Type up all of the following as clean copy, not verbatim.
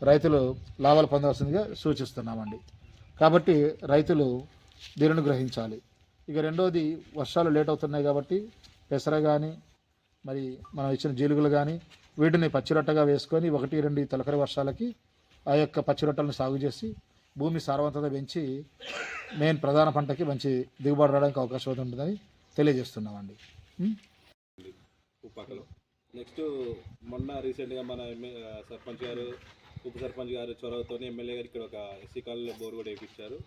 రైతులు లాభాలు పొందవలసిందిగా సూచిస్తున్నామండి. కాబట్టి రైతులు దీనిని గ్రహించాలి. ఇక రెండోది, వర్షాలు లేట్ అవుతున్నాయి కాబట్టి పెసర కానీ మరి మనం ఇచ్చిన జీలుగులు కానీ వీటిని పచ్చిరొట్టగా వేసుకొని 1-2 తొలకరి వర్షాలకి ఆ యొక్క పచ్చిరొట్టలను సాగు చేసి భూమి సారవంతత పెంచి ప్రధాన పంటకి మంచి దిగుబడి రావడానికి అవకాశం ఉంటుందని తెలియజేస్తున్నామండి. ఉప్పాకలో నెక్స్ట్ మొన్న రీసెంట్గా మన సర్పంచ్ గారు, ఉప సర్పంచ్ గారు చొరవతో ఎమ్మెల్యే గారు ఇక్కడ ఒక ఎస్సీ కాలనీలో బోర్ కూడా వేయించారు.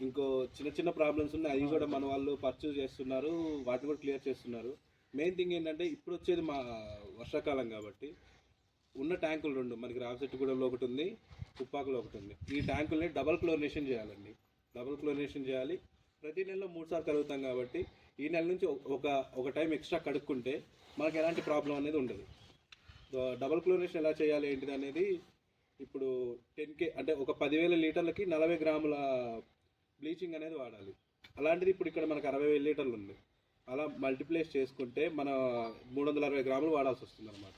ఇంకో చిన్న చిన్న ప్రాబ్లమ్స్ ఉన్నాయి, అవి కూడా మన వాళ్ళు పర్చేజ్ చేస్తున్నారు, వాటిని కూడా క్లియర్ చేస్తున్నారు. మెయిన్ థింగ్ ఏంటంటే ఇప్పుడు వచ్చేది మా వర్షాకాలం కాబట్టి ఉన్న ట్యాంకులు 2 మనకి రావిశెట్టిగూడెంలో ఒకటి ఉంది, ఉప్పాకలో ఒకటి ఉంది. ఈ ట్యాంకుల్ని డబల్ క్లోరినేషన్ చేయాలండి. డబల్ క్లోరినేషన్ చేయాలి. ప్రతి నెలలో 3 సార్లు కడుగుతాం కాబట్టి ఈ నెల నుంచి ఒక టైం ఎక్స్ట్రా కడుక్కుంటే మనకు ఎలాంటి ప్రాబ్లం అనేది ఉండదు. డబల్ క్లోరినేషన్ ఎలా చేయాలి ఏంటిది అనేది ఇప్పుడు 10K అంటే ఒక 10,000 లీటర్లకి 40 గ్రాముల బ్లీచింగ్ అనేది వాడాలి. అలాంటిది ఇప్పుడు ఇక్కడ మనకు 60,000 లీటర్లు ఉంది. అలా మల్టిప్లేస్ చేసుకుంటే మన 360 గ్రాములు వాడాల్సి వస్తుంది అనమాట.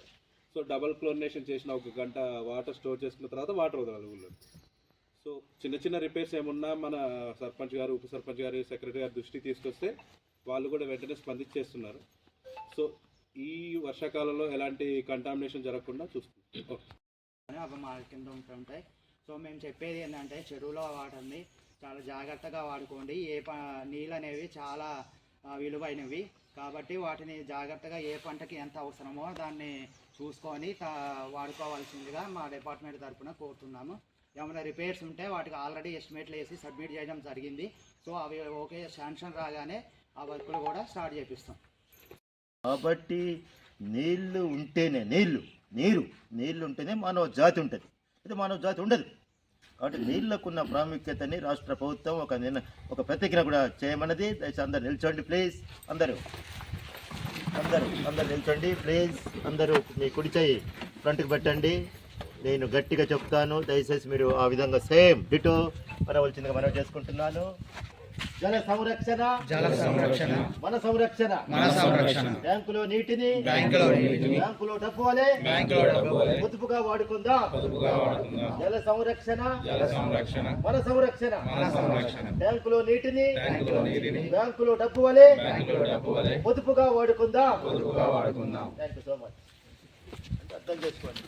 సో డబల్ క్లోరినేషన్ చేసిన 1 గంట వాటర్ స్టోర్ చేసుకున్న తర్వాత వాటర్ వదలాలి ఊళ్ళో. సో చిన్న చిన్న రిపేర్స్ ఏమున్నా మన సర్పంచ్ గారు, ఉప సర్పంచ్ గారు, సెక్రటరీ గారు దృష్టికి తీసుకొస్తే వాళ్ళు కూడా వెంటనే స్పందించేస్తున్నారు. సో ఈ వర్షాకాలంలో ఎలాంటి కంటామినేషన్ జరగకుండా చూసుకుంటాం. అవి మా కింద ఉంటుంటాయి. సో మేము చెప్పేది ఏంటంటే చెరువులో వాటర్ని చాలా జాగ్రత్తగా వాడుకోండి. నీళ్ళు అనేవి చాలా విలువైనవి కాబట్టి వాటిని జాగ్రత్తగా ఏ పంటకి ఎంత అవసరమో దాన్ని చూసుకొని వాడుకోవాల్సిందిగా మా డిపార్ట్మెంట్ తరఫున కోరుతున్నాము. ఏమైనా రిపేర్స్ ఉంటే వాటికి ఆల్రెడీ ఎస్టిమేట్లు వేసి సబ్మిట్ చేయడం జరిగింది. సో అవి ఓకే శాంక్షన్ రాగానే ఆ వర్కులు కూడా స్టార్ట్ చేపిస్తాం. కాబట్టి నీళ్లు ఉంటేనే నీళ్లు ఉంటేనే మానవ జాతి ఉంటుంది. అయితే మానవ జాతి ఉండదు. కాబట్టి నీళ్లకున్న ప్రాముఖ్యతని రాష్ట్ర ప్రభుత్వం ఒక ప్రతిజ్ఞ కూడా చేయమన్నది. దయచేసి అందరు నిల్చోండి ప్లీజ్. అందరూ నిల్చోండి ప్లీజ్. అందరూ మీ కుడి చేయి ఫ్రంట్కి పెట్టండి. నేను గట్టిగా చెప్తాను, దయచేసి మీరు ఆ విధంగా సేమ్ డిటో మనవలసిందిగా మనవి చేసుకుంటున్నాను. జల సంరక్షణ మన సంరక్షణ బ్యాంకులో నీటిని బ్యాంకులో డబ్బు వలె పొదుపుగా వాడుకుందాం. జల సంరక్షణ మన సంరక్షణ బ్యాంకులో నీటిని బ్యాంకులో డబ్బు వలె పొదుపుగా వాడుకుందాం. Thank you so much. అర్థం చేసుకోండి.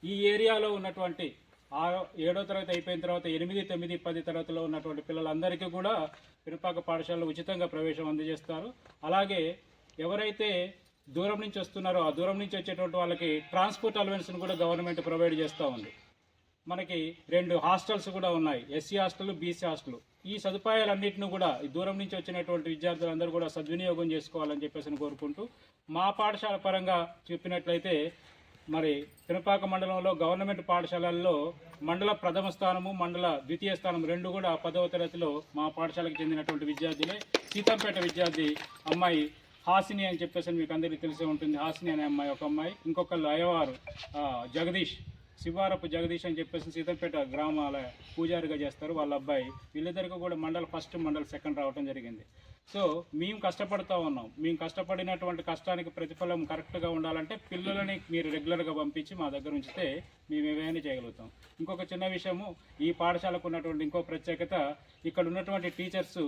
ఈ ఏరియాలో ఉన్నటువంటి 7వ తరగతి అయిపోయిన తర్వాత 8, 9, 10 తరగతిలో ఉన్నటువంటి పిల్లలందరికీ కూడా పినపాక పాఠశాలలో ఉచితంగా ప్రవేశం అందజేస్తారు. అలాగే ఎవరైతే దూరం నుంచి వస్తున్నారో ఆ దూరం నుంచి వచ్చేటువంటి వాళ్ళకి ట్రాన్స్పోర్ట్ అలవెన్స్ను కూడా గవర్నమెంట్ ప్రొవైడ్ చేస్తూ ఉంది. మనకి 2 హాస్టల్స్ కూడా ఉన్నాయి, ఎస్సీ హాస్టల్, బీసీ హాస్టల్. ఈ సదుపాయాలన్నింటినీ కూడా దూరం నుంచి వచ్చినటువంటి విద్యార్థులందరూ కూడా సద్వినియోగం చేసుకోవాలని చెప్పేసి కోరుకుంటూ, మా పాఠశాల పరంగా చెప్పినట్లయితే మరి పినపాక మండలంలో గవర్నమెంట్ పాఠశాలల్లో మండల ప్రథమ స్థానము, మండల ద్వితీయ స్థానం 2 కూడా 10వ తరగతిలో మా పాఠశాలకు చెందినటువంటి విద్యార్థులే. సీతంపేట విద్యార్థి అమ్మాయి హాసిని అని చెప్పేసి మీకు అందరికీ తెలిసే ఉంటుంది. హాసిని అనే అమ్మాయి ఒక అమ్మాయి, ఇంకొకళ్ళు అయ్యవారు జగదీష్, శివారపు జగదీష్ అని చెప్పేసి సీతంపేట గ్రామాల పూజారిగా చేస్తారు, వాళ్ళ అబ్బాయి. వీళ్ళిద్దరికీ కూడా మండల్ 1, మండల్ 2 రావడం జరిగింది. సో మేము కష్టపడుతూ ఉన్నాం. మేము కష్టపడినటువంటి కష్టానికి ప్రతిఫలం కరెక్ట్గా ఉండాలంటే పిల్లలని మీరు రెగ్యులర్గా పంపించి మా దగ్గర ఉంచితే మేము ఏమైనా చేయగలుగుతాం. ఇంకొక చిన్న విషయము, ఈ పాఠశాలకు ఉన్నటువంటి ఇంకో ప్రత్యేకత, ఇక్కడ ఉన్నటువంటి టీచర్స్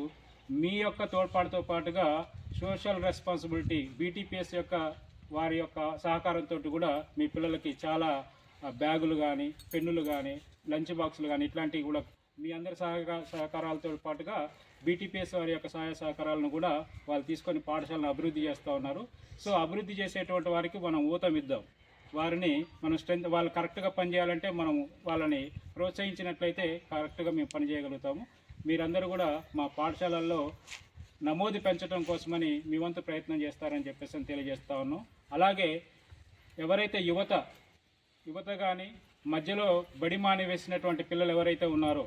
మీ యొక్క తోడ్పాటుతో పాటుగా సోషల్ రెస్పాన్సిబిలిటీ బీటీపీఎస్ యొక్క వారి యొక్క సహకారంతో కూడా మీ పిల్లలకి చాలా బ్యాగులు కానీ, పెన్నులు కానీ, లంచ్ బాక్సులు కానీ ఇట్లాంటివి కూడా మీ అందరి సహకారాలతో పాటుగా బీటీపీఎస్ వారి యొక్క సహాయ సహకారాలను కూడా వాళ్ళు తీసుకొని పాఠశాలను అభివృద్ధి చేస్తూ ఉన్నారు. సో అభివృద్ధి చేసేటువంటి వారికి మనం ఊతం ఇద్దాం. వారిని మనం స్ట్రెంత్, వాళ్ళు కరెక్ట్గా పనిచేయాలంటే మనం వాళ్ళని ప్రోత్సహించినట్లయితే కరెక్ట్గా మేము పనిచేయగలుగుతాము. మీరందరూ కూడా మా పాఠశాలల్లో నమోదు పెంచడం కోసమని మీ వంతు ప్రయత్నం చేస్తారని చెప్పేసి తెలియజేస్తా ఉన్నాం. అలాగే ఎవరైతే యువత కానీ మధ్యలో బడి మానివేసినటువంటి పిల్లలు ఎవరైతే ఉన్నారో,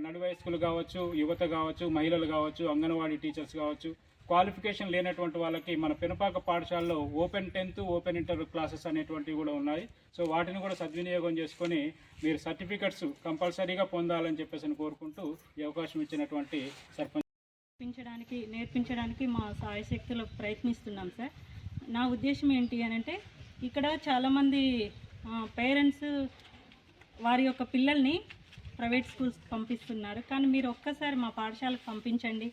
నడు వయస్కులు కావచ్చు, యువత కావచ్చు, మహిళలు కావచ్చు, అంగన్వాడీ టీచర్స్ కావచ్చు, క్వాలిఫికేషన్ లేనటువంటి వాళ్ళకి మన పినపాక పాఠశాలలో open 10th, open inter classes అనేటువంటివి కూడా ఉన్నాయి. సో వాటిని కూడా సద్వినియోగం చేసుకొని మీరు సర్టిఫికెట్స్ కంపల్సరీగా పొందాలని చెప్పేసి కోరుకుంటూ ఈ అవకాశం ఇచ్చినటువంటి సర్పంచ్ నేర్పించడానికి మా సాయశక్తులు ప్రయత్నిస్తున్నాం సార్. నా ఉద్దేశం ఏంటి అని అంటే, ఇక్కడ చాలామంది పేరెంట్స్ వారి యొక్క పిల్లల్ని ప్రైవేట్ స్కూల్స్కి పంపిస్తున్నారు. కానీ మీరు ఒక్కసారి మా పాఠశాలకు పంపించండి.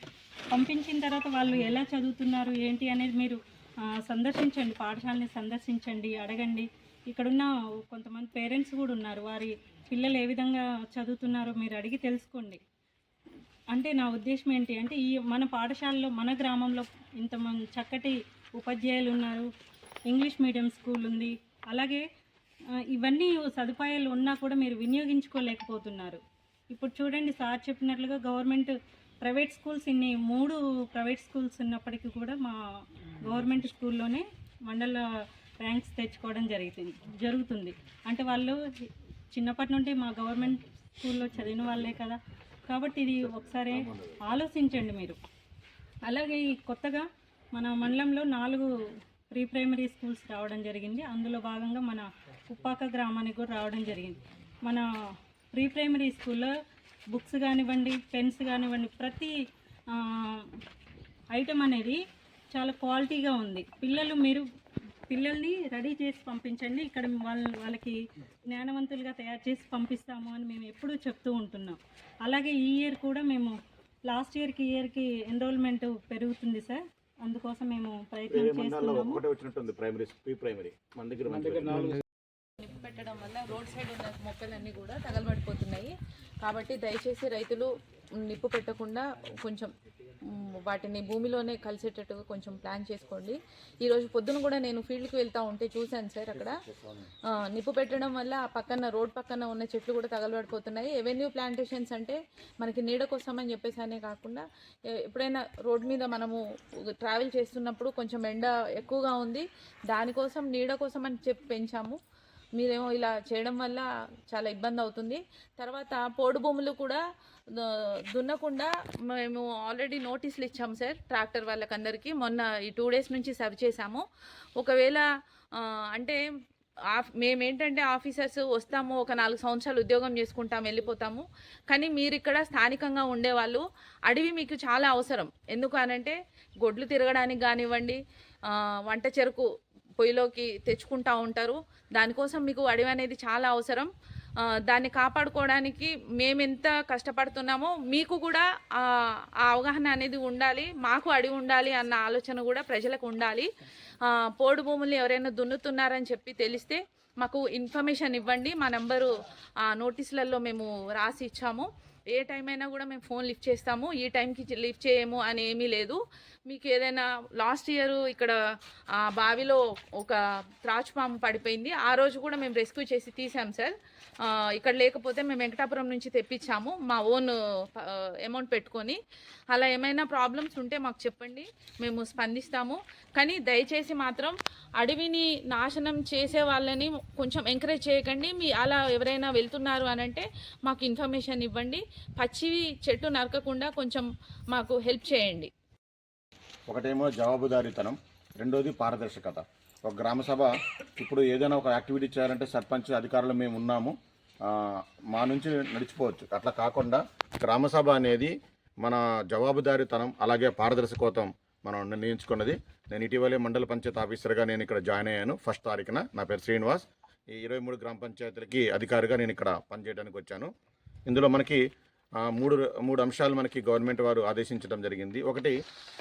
పంపించిన తర్వాత వాళ్ళు ఎలా చదువుతున్నారు ఏంటి అనేది మీరు సందర్శించండి, పాఠశాలని సందర్శించండి, అడగండి. ఇక్కడున్న కొంతమంది పేరెంట్స్ కూడా ఉన్నారు, వారి పిల్లలు ఏ విధంగా చదువుతున్నారో మీరు అడిగి తెలుసుకోండి. అంటే నా ఉద్దేశం ఏంటి అంటే, ఈ మన పాఠశాలలో మన గ్రామంలో ఇంతమంది చక్కటి ఉపాధ్యాయులు ఉన్నారు, ఇంగ్లీష్ మీడియం స్కూల్ ఉంది, అలాగే ఇవన్నీ సదుపాయాలు ఉన్నా కూడా మీరు వినియోగించుకోలేకపోతున్నారు. ఇప్పుడు చూడండి, సార్ చెప్పినట్లుగా government private schools 3 private schools ఉన్నప్పటికీ కూడా మా గవర్నమెంట్ స్కూల్లోనే మండల ర్యాంక్స్ తెచ్చుకోవడం జరుగుతుంది. అంటే వాళ్ళు చిన్నప్పటి నుండి మా గవర్నమెంట్ స్కూల్లో చదివిన వాళ్ళే కదా. కాబట్టి ఇది ఒకసారి ఆలోచించండి మీరు. అలాగే ఈ కొత్తగా మన మండలంలో 4 ప్రీ ప్రైమరీ స్కూల్స్ రావడం జరిగింది. అందులో భాగంగా మన ఉప్పాక గ్రామానికి కూడా రావడం జరిగింది. మన ప్రీ ప్రైమరీ స్కూల్లో బుక్స్ కానివ్వండి, పెన్స్ కానివ్వండి, ప్రతి ఐటమ్ అనేది చాలా క్వాలిటీగా ఉంది. మీరు పిల్లల్ని రెడీ చేసి పంపించండి. ఇక్కడ వాళ్ళకి జ్ఞానవంతులుగా తయారు చేసి పంపిస్తాము అని మేము ఎప్పుడూ చెప్తూ ఉంటున్నాం. అలాగే ఈ ఇయర్ కూడా మేము లాస్ట్ ఇయర్కి ఎన్రోల్మెంట్ పెరుగుతుంది సార్. అందుకోసం మేము ప్రయత్నం చేస్తున్నాము. నిప్పు పెట్టడం వల్ల రోడ్ సైడ్ ఉన్న మొక్కలన్నీ కూడా తగలబడిపోతున్నాయి. కాబట్టి దయచేసి రైతులు నిప్పు పెట్టకుండా కొంచెం వాటిని భూమిలోనే కలిసేటట్టుగా కొంచెం ప్లాన్ చేసుకోండి. ఈరోజు పొద్దున కూడా నేను ఫీల్డ్కి వెళ్తూ ఉంటే చూశాను సార్, అక్కడ నిప్పు పెట్టడం వల్ల ఆ పక్కన రోడ్ పక్కన ఉన్న చెట్లు కూడా తగలబడిపోతున్నాయి. ఎవెన్యూ ప్లాంటేషన్స్ అంటే మనకి నీడ కోసం అని చెప్పేసానే కాకుండా, ఎప్పుడైనా రోడ్ మీద మనము ట్రావెల్ చేస్తున్నప్పుడు కొంచెం ఎండ ఎక్కువగా ఉంది, దానికోసం నీడ కోసం అని చెప్పి పెంచాము. మీరేమో ఇలా చేయడం వల్ల చాలా ఇబ్బంది అవుతుంది. తర్వాత పోడు భూములు కూడా దున్నకుండా మేము ఆల్రెడీ నోటీసులు ఇచ్చాము సార్ ట్రాక్టర్ వాళ్ళకందరికీ. మొన్న ఈ 2 days నుంచి సర్వ్ చేశాము. ఒకవేళ అంటే మేమేంటంటే ఆఫీసర్స్ వస్తాము, ఒక 4 సంవత్సరాలు ఉద్యోగం చేసుకుంటాం, వెళ్ళిపోతాము. కానీ మీరు ఇక్కడ స్థానికంగా ఉండేవాళ్ళు, అడవి మీకు చాలా అవసరం. ఎందుకు అనంటే గొడ్లు తిరగడానికి కానివ్వండి, వంట చెరుకు పొయ్యిలోకి తెచ్చుకుంటూ ఉంటారు. దానికోసం మీకు అడవి అనేది చాలా అవసరం. దాన్ని కాపాడుకోవడానికి మేమెంత కష్టపడుతున్నామో మీకు కూడా ఆ అవగాహన అనేది ఉండాలి. మాకు అడవి ఉండాలి అన్న ఆలోచన కూడా ప్రజలకు ఉండాలి. పోడు భూముల్ని ఎవరైనా దున్నుతున్నారని చెప్పి తెలిస్తే మాకు ఇన్ఫర్మేషన్ ఇవ్వండి. మా నెంబరు నోటీసులలో మేము రాసి ఇచ్చాము. ఏ టైం అయినా కూడా మేము ఫోన్ లిఫ్ట్ చేస్తాము, ఈ టైంకి లిఫ్ట్ చేయము అని ఏమీ లేదు. మీకు ఏదైనా లాస్ట్ ఇయర్ ఇక్కడ బావిలో ఒక త్రాచుపాము పడిపోయింది, ఆ రోజు కూడా మేము రెస్క్యూ చేసి తీసాం సార్. ఇక్కడ లేకపోతే మేము వెంకటాపురం నుంచి తెప్పించాము మా ఓన్ అమౌంట్ పెట్టుకొని. అలా ఏమైనా ప్రాబ్లమ్స్ ఉంటే మాకు చెప్పండి, మేము స్పందిస్తాము. కానీ దయచేసి మాత్రం అడవిని నాశనం చేసే వాళ్ళని కొంచెం ఎంకరేజ్ చేయకండి. అలా ఎవరైనా వెళ్తున్నారు అని అంటే మాకు ఇన్ఫర్మేషన్ ఇవ్వండి. పచ్చి చెట్టు నరకకుండా కొంచెం మాకు హెల్ప్ చేయండి. ఒకటేమో జవాబుదారీతనం, రెండోది పారదర్శకత. ఒక గ్రామ సభ ఇప్పుడు ఏదైనా ఒక యాక్టివిటీ చేయాలంటే సర్పంచ్ అధికారులు మేము ఉన్నాము, మా నుంచి నడిచిపోవచ్చు. అట్లా కాకుండా గ్రామ సభ అనేది మన జవాబుదారీతనం అలాగే పారదర్శకతం మనం నిర్ణయించుకున్నది. నేను ఇటీవలే మండల పంచాయతీ ఆఫీసర్గా నేను ఇక్కడ జాయిన్ అయ్యాను 1st తారీఖున. నా పేరు శ్రీనివాస్. ఈ 23 గ్రామ పంచాయతీలకి అధికారిగా నేను ఇక్కడ పనిచేయడానికి వచ్చాను. ఇందులో మనకి మూడు అంశాలు మనకి గవర్నమెంట్ వారు ఆదేశించడం జరిగింది. ఒకటి,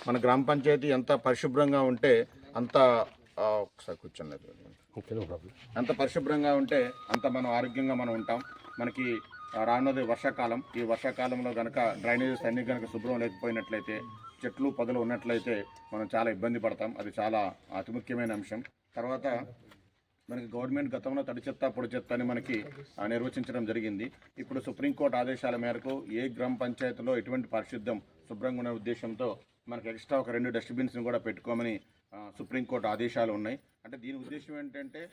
మన గ్రామ పంచాయతీ ఎంత పరిశుభ్రంగా ఉంటే అంత ఒకసారి కూర్చోలేదు ఎంత పరిశుభ్రంగా ఉంటే అంత మనం ఆరోగ్యంగా మనం ఉంటాం. మనకి రానున్నది వర్షాకాలం. ఈ వర్షాకాలంలో కనుక డ్రైనేజెస్ అన్నీ కనుక శుభ్రం లేకపోయినట్లయితే, చెట్లు పొదలు ఉన్నట్లయితే మనం చాలా ఇబ్బంది పడతాం. అది చాలా అతి ముఖ్యమైన అంశం. తర్వాత మనకి గవర్నమెంట్ గతంలో తడి చెత్త పొడి చెత్త అని మనకి నిర్వచించడం జరిగింది. ఇప్పుడు సుప్రీంకోర్టు ఆదేశాల మేరకు ఏ గ్రామ పంచాయతీలో ఎటువంటి పరిశుద్ధం శుభ్రంగా ఉన్న ఉద్దేశంతో మనకి ఎక్స్ట్రా ఒక 2 డస్ట్బిన్స్ని కూడా పెట్టుకోమని సుప్రీంకోర్టు ఆదేశాలు ఉన్నాయి. అంటే దీని ఉద్దేశం ఏంటంటే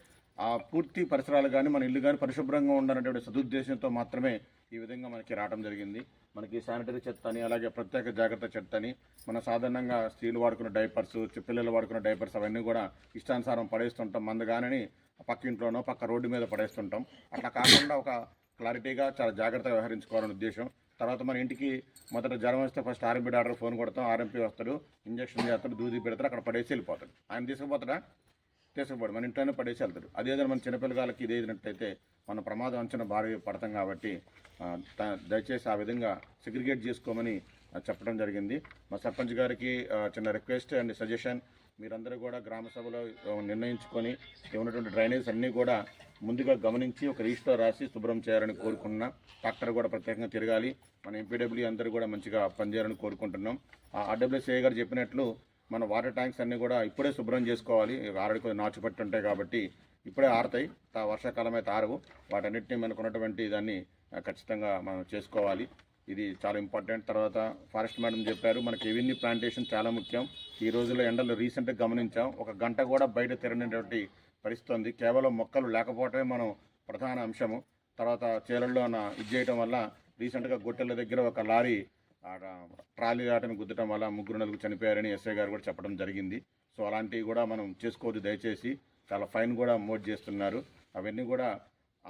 పూర్తి పరిసరాలు కానీ మన ఇల్లు కానీ పరిశుభ్రంగా ఉండాలనేటువంటి సదుద్దేశంతో మాత్రమే ఈ విధంగా మనకి రావడం జరిగింది. మనకి శానిటరీ చెత్త అని, అలాగే ప్రత్యేక జాగ్రత్త చెత్త అని, మన సాధారణంగా స్త్రీలు వాడుకున్న డైపర్స్, పిల్లలు వాడుకున్న డైపర్స్ అవన్నీ కూడా ఇష్టానుసారం పడేస్తుంటాం. మందగానని పక్క ఇంట్లోనో పక్క రోడ్డు మీద పడేస్తుంటాం. అట్లా కాకుండా ఒక క్లారిటీగా చాలా జాగ్రత్తగా వ్యవహరించుకోవాలనే ఉద్దేశం. తర్వాత మన ఇంటికి మొదట జ్వరం వస్తే ఫస్ట్ ఆర్ఎంపీ డాక్టర్ ఫోన్ కొడతాం, ఆర్ఎంపీ వస్తాడు, ఇంజక్షన్ చేస్తాడు, దూది పెడతాడు, అక్కడ పడేసి వెళ్ళిపోతాడు. ఆయన తీసుకుపోతాడా? తీసుకుపోడు, మన ఇంట్లోనే పడేసి వెళ్తాడు. అదేదో మన చిన్నపిల్లగాళ్ళకి ఇది ఏదినట్టయితే మన ప్రమాదం అంచనా భారీ పడతాం. కాబట్టి దయచేసి ఆ విధంగా సెగ్రిగేట్ చేసుకోమని చెప్పడం జరిగింది. మా సర్పంచ్ గారికి చిన్న రిక్వెస్ట్ అండ్ సజెషన్, మీరందరూ కూడా గ్రామ సభలో నిర్ణయించుకొని ఉన్నటువంటి డ్రైనేజ్ అన్నీ కూడా ముందుగా గమనించి ఒక రిజిస్టర్ రాసి శుభ్రం చేయాలని కోరుకుంటున్నా. ట్రాక్టర్ కూడా ప్రత్యేకంగా తిరగాలి. మన ఎంపీడబ్ల్యూ అందరూ కూడా మంచిగా పనిచేయాలని కోరుకుంటున్నాం. ఆర్డబ్ల్యూసీఐ గారు చెప్పినట్లు మన వాటర్ ట్యాంక్స్ అన్నీ కూడా ఇప్పుడే శుభ్రం చేసుకోవాలి. ఆల్రెడీ కొద్దిగా నాచు పట్టి ఉంటాయి కాబట్టి ఇప్పుడే ఆరుతాయి, వర్షాకాలం అయితే ఆరవు. వాటన్నిటిని మనకు ఉన్నటువంటి దాన్ని ఖచ్చితంగా మనం చేసుకోవాలి. ఇది చాలా ఇంపార్టెంట్. తర్వాత ఫారెస్ట్ మేడం చెప్పారు, మనకి రెవెన్యూ ప్లాంటేషన్ చాలా ముఖ్యం. ఈ రోజుల్లో ఎండలు రీసెంట్గా గమనించాం, ఒక గంట కూడా బయట తిరగనటువంటి పరిస్థితి ఉంది. కేవలం మొక్కలు లేకపోవటమే మనం ప్రధాన అంశము. తర్వాత చేలల్లో ఇది చేయటం వల్ల రీసెంట్గా గొట్టెల దగ్గర ఒక లారీ ట్రాలీ ఆటను గుద్దటం వల్ల 3-4 చనిపోయారని ఎస్ఐ గారు కూడా చెప్పడం జరిగింది. సో అలాంటివి కూడా మనం చేసుకోవద్దు దయచేసి. చాలా ఫైన్ కూడా మోడ్ చేస్తున్నారు. అవన్నీ కూడా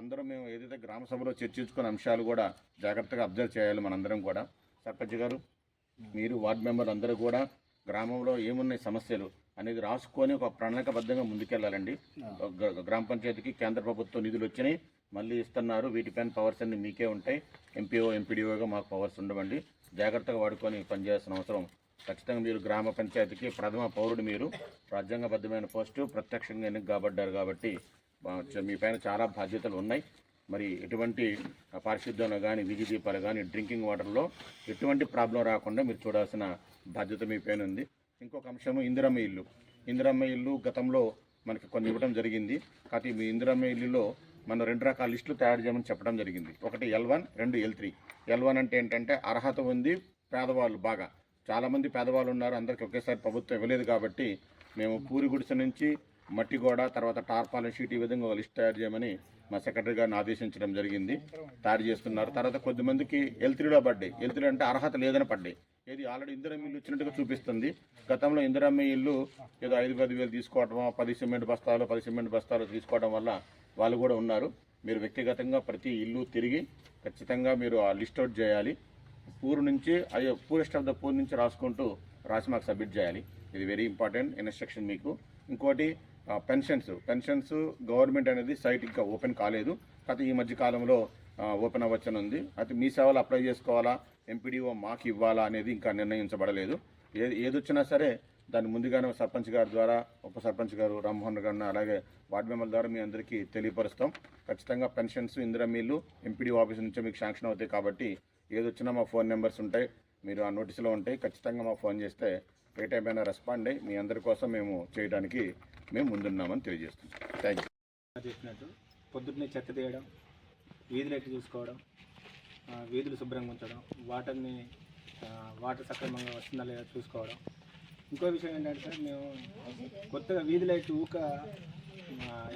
అందరం మేము ఏదైతే గ్రామ సభలో చర్చించుకున్న అంశాలు కూడా జాగ్రత్తగా అబ్జర్వ్ చేయాలి మనందరం కూడా. సర్పంచ్ గారు, మీరు వార్డు మెంబర్లు అందరూ కూడా గ్రామంలో ఏమున్నాయి సమస్యలు అనేది రాసుకొని ఒక ప్రణాళికబద్ధంగా ముందుకెళ్ళాలండి. గ్రామ పంచాయతీకి కేంద్ర ప్రభుత్వం నిధులు వచ్చినాయి, మళ్ళీ ఇస్తున్నారు. వీటిపైన పవర్స్ అన్ని మీకే ఉంటాయి. ఎంపీఓ ఎంపీడీఓగా మాకు పవర్స్ ఉండవండి. జాగ్రత్తగా వాడుకొని పనిచేయాల్సిన అవసరం ఖచ్చితంగా. మీరు గ్రామ పంచాయతీకి ప్రథమ పౌరుడు, మీరు రాజ్యాంగబద్ధమైన పోస్టు, ప్రత్యక్షంగా ఎన్నిక కాబడ్డారు కాబట్టి మీ పైన చాలా బాధ్యతలు ఉన్నాయి. మరి ఎటువంటి పారిశుద్ధ్యంలో కానీ, వీధి దీపాలు కానీ, డ్రింకింగ్ వాటర్లో ఎటువంటి ప్రాబ్లం రాకుండా మీరు చూడాల్సిన బాధ్యత మీ పైన ఉంది. ఇంకొక అంశము ఇందిరమ్మ ఇల్లు. ఇందిరమ్మ ఇల్లు గతంలో మనకి కొన్ని ఇవ్వడం జరిగింది. కాబట్టి మీ ఇందిరమ్మ ఇల్లులో మనం 2 రకాల లిస్టులు తయారు చేయమని చెప్పడం జరిగింది. ఒకటి L1, 2 L3. L1 అంటే ఏంటంటే అర్హత ఉంది, పేదవాళ్ళు బాగా చాలామంది పేదవాళ్ళు ఉన్నారు, అందరికీ ఒకేసారి ప్రభుత్వం ఇవ్వలేదు. కాబట్టి మేము పూరి గుడిసె నుంచి మట్టి గోడ, తర్వాత టార్పాలిన్ షీట్, ఈ విధంగా ఒక లిస్ట్ తయారు చేయమని మా సెక్రటరీ గారిని ఆదేశించడం జరిగింది. తయారు చేస్తున్నారు. తర్వాత కొద్దిమందికి L3లో పడ్డాయి. L3 అంటే అర్హత లేదని పడ్డాయి. ఏది ఆల్రెడీ ఇందిరమ్మ ఇల్లు ఇచ్చినట్టుగా చూపిస్తుంది. గతంలో ఇందిరమ్మ ఇల్లు ఏదో 5-10 వేలు తీసుకోవటం, 10 సిమెంట్ బస్తాలు తీసుకోవడం వల్ల వాళ్ళు కూడా ఉన్నారు. మీరు వ్యక్తిగతంగా ప్రతి ఇల్లు తిరిగి ఖచ్చితంగా మీరు ఆ లిస్ట్ అవుట్ చేయాలి. పూరెస్ట్ ఆఫ్ ద పూర్ నుంచి రాసి మాకు సబ్మిట్ చేయాలి. ఇది వెరీ ఇంపార్టెంట్ ఇన్స్ట్రక్షన్ మీకు. ఇంకోటి పెన్షన్స్ గవర్నమెంట్ అనేది సైట్ ఇంకా ఓపెన్ కాలేదు. కాకపోతే ఈ మధ్య కాలంలో ఓపెన్ అవ్వచ్చని ఉంది. అయితే మీ సేవలు అప్లై చేసుకోవాలా, ఎంపీడీఓ మాకు ఇవ్వాలా అనేది ఇంకా నిర్ణయించబడలేదు. ఏది వచ్చినా సరే దాన్ని ముందుగానే సర్పంచ్ గారి ద్వారా, ఉప సర్పంచ్ గారు రామ్మోహన్ గారిని, అలాగే వార్డు మెంబర్ల ద్వారా మీ అందరికీ తెలియపరుస్తాం. ఖచ్చితంగా పెన్షన్స్, ఇందిరమ్మ ఇల్లు ఎంపీడీఓ ఆఫీస్ నుంచి మీకు శాంక్షన్ అవుతాయి. కాబట్టి ఏది వచ్చినా మా ఫోన్ నెంబర్స్ ఉంటాయి, మీరు ఆ నోటీసులో ఉంటాయి. ఖచ్చితంగా మాకు ఫోన్ చేస్తే ఏ టైం అయినా రెస్పాండ్ అయ్యి మీ అందరి కోసం మేము చేయడానికి మేము ముందున్నామని తెలియజేస్తున్నాం. Thank you. చెప్పినట్టు పొద్దున్నే చెత్త తీయడం, వీధులు ఎట్టి చూసుకోవడం, వీధులు శుభ్రంగా ఉంచడం, వాటర్ సక్రమంగా వస్తుందా లేదా చూసుకోవడం. ఇంకో విషయం ఏంటంటే సార్, మేము కొత్తగా వీధి లైట్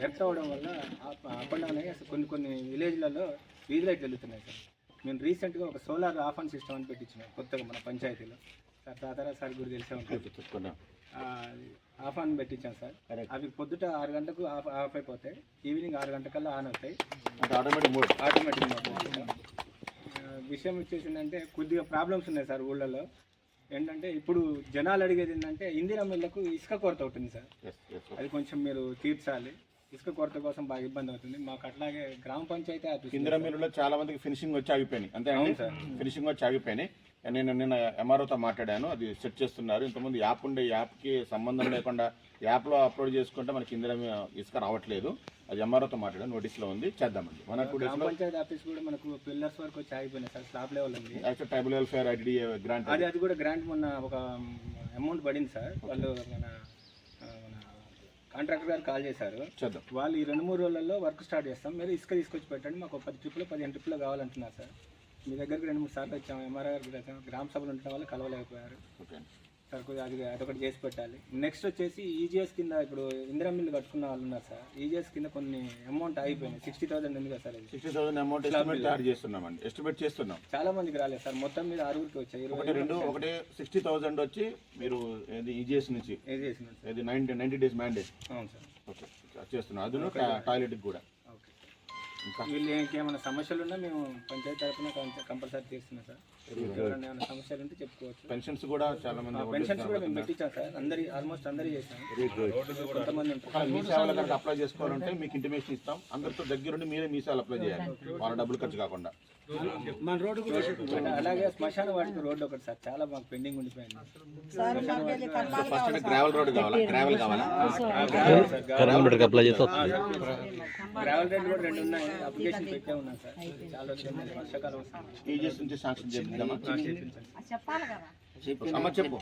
ఎర్త్ అవ్వడం వల్ల అప్ అండ్ డౌన్ అయ్యి కొన్ని విలేజ్లలో వీధి లైట్లు వెళ్తున్నాయి సార్. మేము రీసెంట్గా ఒక సోలార్ ఆఫ్ అండ్ సిస్టమ్ అని పెట్టించినాం కొత్తగా మన పంచాయతీలో. సార్ తాతారా సార్ గురి తెలిసే ఉంటుంది, ఆఫ్ ఆన్ పెట్టించాం సార్. అవి పొద్దుట 6 గంటలకు ఆఫ్ అయిపోతాయి, ఈవినింగ్ 6 గంటకల్లా ఆన్ అవుతాయి. Automatic mode. విషయం వచ్చేసిందంటే కొద్దిగా ప్రాబ్లమ్స్ ఉన్నాయి సార్ ఊళ్ళలో. ఏంటంటే ఇప్పుడు జనాలు అడిగేది ఏంటంటే ఇందిరమ్మ ఇళ్లకు ఇసుక కొరత అవుతుంది సార్. అది కొంచెం మీరు తీర్చాలి. ఇసుక కొరత కోసం బాగా ఇబ్బంది అవుతుంది మాకు. అట్లాగే గ్రామ పంచాయతీ ఆఫీస్ ఇందిరమ్మ ఇళ్లలో చాలా మందికి ఫినిషింగ్ వచ్చి ఆగిపోయినాయి. అంతే సార్, ఫినిషింగ్ వచ్చి ఆగిపోయినాయి. నేను నిన్న ఎంఆర్ఓతో మాట్లాడాను, అది సెట్ చేస్తున్నారు. ఇంతకుముందు యాప్ ఉండే, యాప్కి సంబంధం లేకుండా యాప్లో అప్లోడ్ చేసుకుంటే మనకి ఇందిరమ్మ ఇసుక రావట్లేదు. అది ఎంఆర్ఓతో మాట్లాడాను, నోటీస్లో ఉంది, చేద్దామండి. మన గ్రామ పంచాయతీ ఆఫీస్ కూడా మనకు పిల్లర్స్ వరకు వచ్చి ఆగిపోయినాయి సార్. స్లాబ్ లెవెల్ ఉంది. Actual tribal welfare ID grant, అది కూడా గ్రాంట్ మొన్న ఒక అమౌంట్ పడింది సార్. వాళ్ళు మన కాంట్రాక్టర్ గారు కాల్ చేశారు. వాళ్ళు ఈ 2-3 రోజులలో వర్క్ స్టార్ట్ చేస్తాం, మీరు ఇసుక తీసుకొచ్చి పెట్టండి, మాకు 10 ట్రిప్పులు 15 ట్రిప్పులు కావాలంటున్నారు సార్. మీ దగ్గరికి 2-3 సార్లు వచ్చాము, ఎంఆర్ఆర్ గారికి వచ్చాము, గ్రామ సభలు ఉండటం వల్ల కలవలేకపోయారు సార్. కొద్దిగా అదొకటి చేసి పెట్టాలి. నెక్స్ట్ వచ్చేసి ఈజీఎస్ కింద ఇప్పుడు ఇందిరమ్మ ఇల్లు కట్టుకున్న వాళ్ళు ఉన్నారు సార్. ఈజీఎస్ కింద కొన్ని అమౌంట్ అయిపోయినాయి. 60,000 ఉంది కదా సార్. 60,000 అమౌంట్ ఎస్టిమేట్ చేస్తున్నాం. చాలా మందికి రాలేదు సార్, మొత్తం మీద 6గురికి వచ్చాయి. ఒకటి 60,000 వచ్చి మీరు ఈజీఎస్ నుంచి 90 days మ్యాండేట్. అవును సార్. ఓకే చేస్తున్నాం. అది టాయిలెట్కి కూడా. ఓకే. వీళ్ళు ఇంకేమైనా సమస్యలు ఉన్నా మేము పంచాయతీ తరఫున కంపల్సరీ చేస్తున్నాం సార్. ఎవరైనా ఏమైనా సమస్యలు ఉంటే చెప్పుకోవచ్చు. పెన్షన్స్ కూడా చాలా మంది పెన్షన్స్ కూడా మేము పెట్టించాం సార్. ఆల్మోస్ట్ అందరి చేస్తాం. కొంతమంది ఉంటారు. మీ సేవల కనుక అప్లై చేసుకోవాలంటే మీకు ఇంటిమేషన్ ఇస్తాం. అందరితో దగ్గరుండి మీరే మీ సేవలు అప్లై చేయాలి, వాళ్ళ డబ్బులు ఖర్చు కాకుండా. అలాగే శ్మశాన వాటికి రోడ్డు ఒకటి సార్ చాలా మాకు పెండింగ్ ఉండిపోయింది. ఫస్ట్ గ్రావెల్ రోడ్ కావాలా? గ్రావెల్ కావాలా? గ్రావెల్ రోడ్ కూడా 2 ఉన్నాయి. అప్లికేషన్ పెట్టే ఉన్నాం సార్. చాలా రోజులు వర్షాకాలం వస్తుంది. ఈజీఎస్ నుంచి శాంక్షన్ చేద్దామా? చేయించండి. అమ్మ చెప్పు.